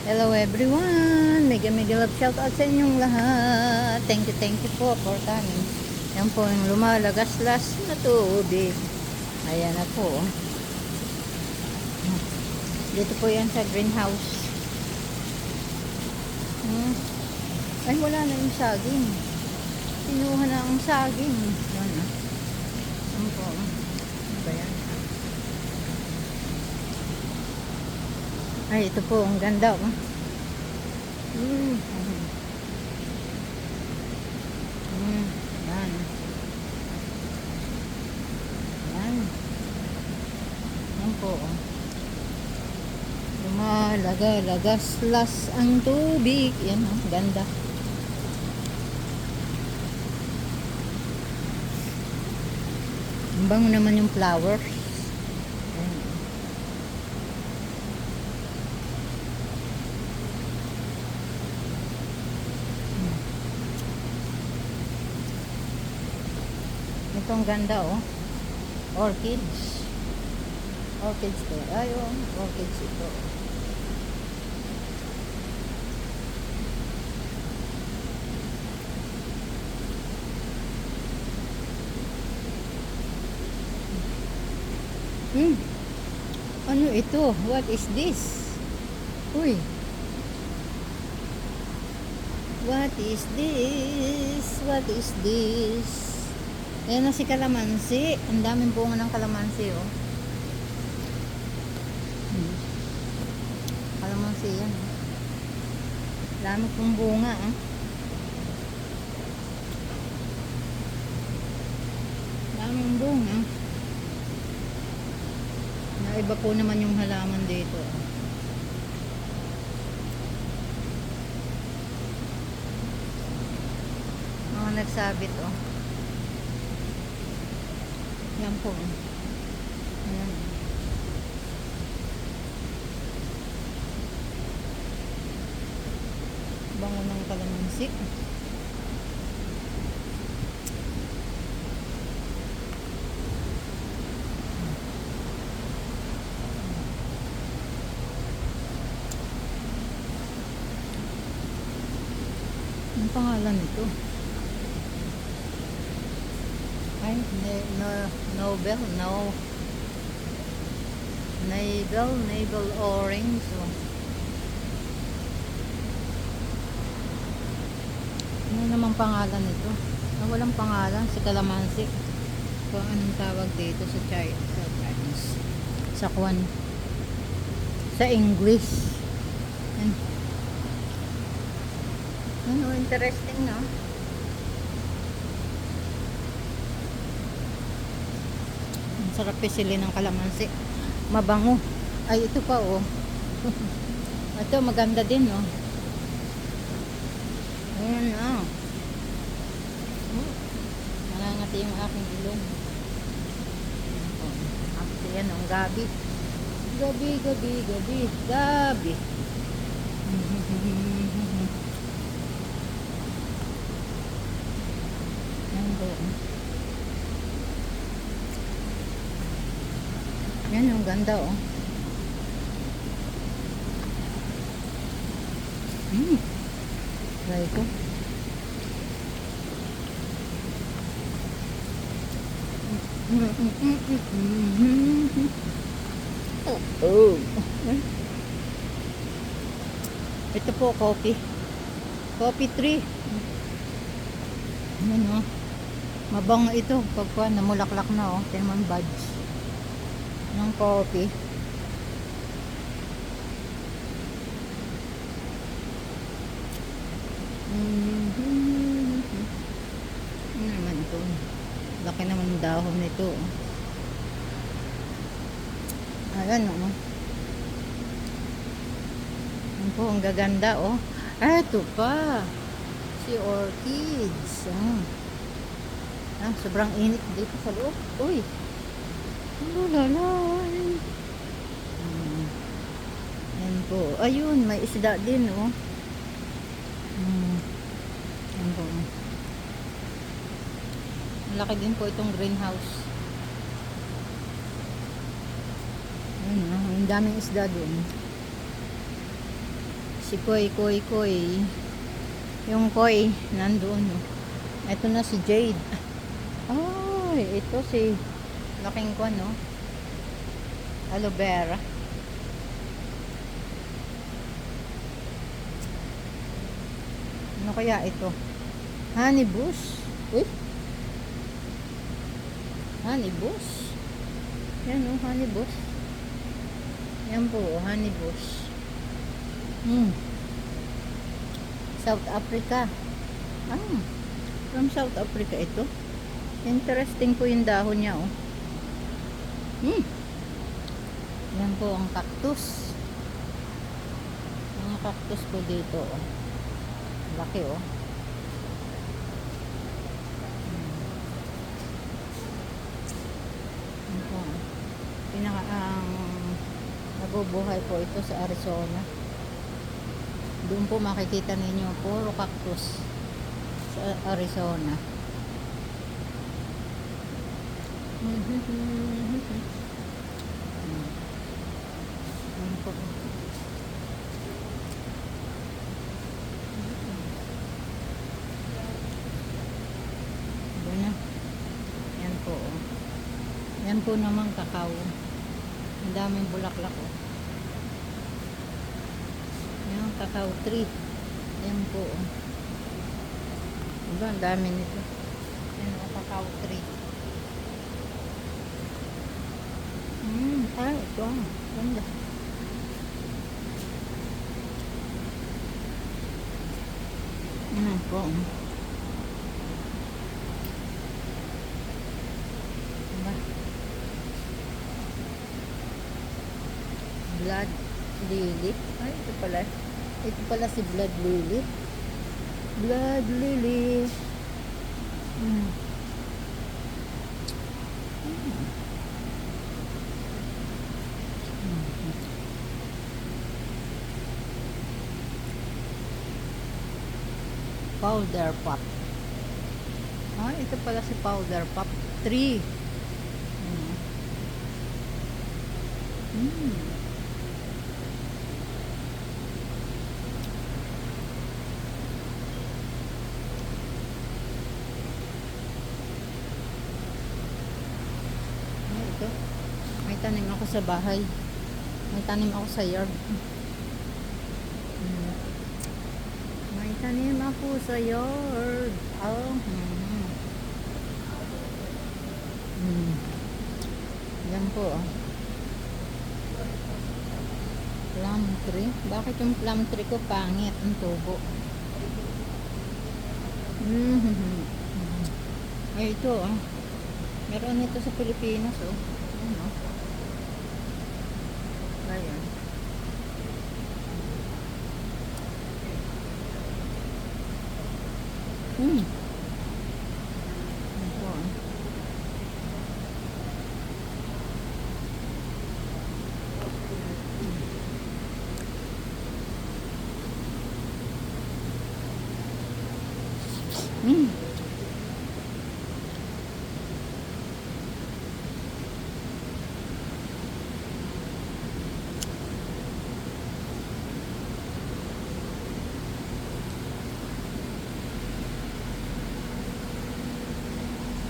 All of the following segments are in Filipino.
Hello everyone! Mega love shout out sa inyong lahat. Thank you po for coming. Yan po yung lumalagaslas na tubig. Ayan na po. Dito po yan sa greenhouse. Ay, wala na yung saging. Kinuha na ang saging. Yan na. Yan po. Ano ba yan? Ay, ito po. Ang ganda. Yan. Yan. Yan po. Lumalagaslas ang tubig. Yan. Ang ganda. Ang bango naman yung flowers. Ito ang ganda oh. Orchids. Orchids to. Ayun. Orchids ito. Ano ito? What is this? Uy. What is this? What is this? Ayan na si kalamansi. Ang daming bunga ng kalamansi, oh. Kalamansi yan. Dami pong bunga, ah. Daming bunga. Naiba po naman yung halaman dito, ah. Mga nagsabit, oh. Yan po. Ayan. Bango ng kalamansi. Ang pangalan nito? Ay, Nobel orange. So, ano namang pangalan nito? Walang pangalan, si kalamansi. Kung anong tawag dito sa Chinese. Sa Kwan. Sa English. Ano, interesting, no? Sarap pisili ng kalamansi. Mabango. Ay, ito pa, oh. Ito, maganda din, oh. Ayan, oh. Nangangati yung aking ilong. Actually, yan, ang gabi. Gabi. Ayan, oh. Yan, ang ganda, oh. Try ko. Oh. Ito po, coffee. Coffee tree. Yan, oh. Mabango ito. Pagka namulaklak na, oh. Tingnan buds ng coffee. Ano naman ito? Laki naman ng dahon nito. Ayan, oh. Yan po, ang gaganda, oh. Ito pa. Si orchids. Sobrang init dito sa loob. Uy. Lulalay. Yan po. Ayun, may isda din, oh. Yan po. Malaki din po itong greenhouse. Ayun, ang daming isda dun. Si Koy. Yung Koy, nandoon. Oh. Ito na si Jade. Ay, ito si laking kwan, no? Aloe vera. Ano kaya ito? Honey bush. Uy. Honey bush. Yan, oh, honey bush. Yan po, honey bush. South Africa. From South Africa ito. Interesting po yung dahon niya, oh. Yan po ang cactus. Mga cactus po dito, oh. Laki, oh. Yan po. Nabubuhay po ito sa Arizona. Doon po makikita ninyo puro cactus sa Arizona. Yan po. Doon na. Yan po. Yan po naman kakao. Ang daming bulaklak, oh. Yan, kakao tree. Yan po, oh. Diba, ang dami nito. Yan, oh, kakao tree. Ito, ganda. Yan po, oh. Diba? Blood lily. Ay, ito pala. Ito pala si blood lily. Blood lily. Powder pop. Ito pala si powder pop tree. Ito. May tanim ako sa bahay. May tanim ako sa yard. May tanim ako sa yard. Yan po, oh. Plum tree. Bakit yung plum tree ko pangit? Ang tubo. Ay, ito, oh. Meron ito sa Pilipinas, oh. Ayan, oh. Ayan. Ito, oh.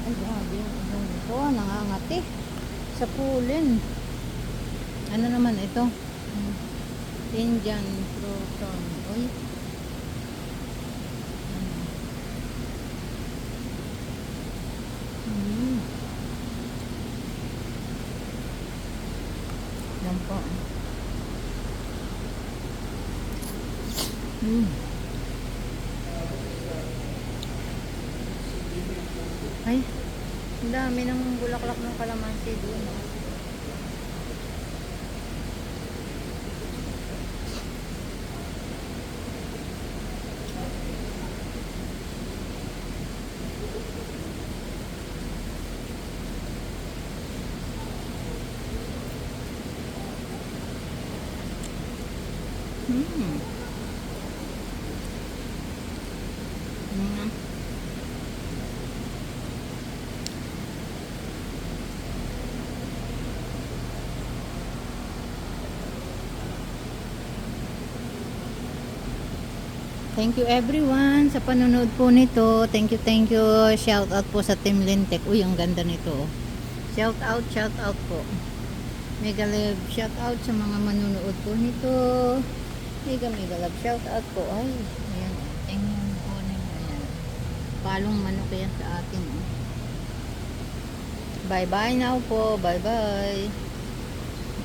Ay, grabe yung ibang ito. Nangangati. Sa pulin. Ano naman ito? Indian crouton. Uy. Yan po. Ay, ang dami ng bulaklak ng kalamansi doon. Thank you everyone sa panonood po nito. Thank you. Shout out po sa Team Lintec. Uy, ang ganda nito. Oh. Shout out po. Mega love, shout out sa mga manonood po nito. Mega love, shout out po. Ay, ayan. Tingnan po ninyo. Ayan. Palong manok yan sa atin. Oh. Bye-bye now po. Bye-bye.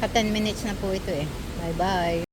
Naka 10 minutes na po ito eh. Bye-bye.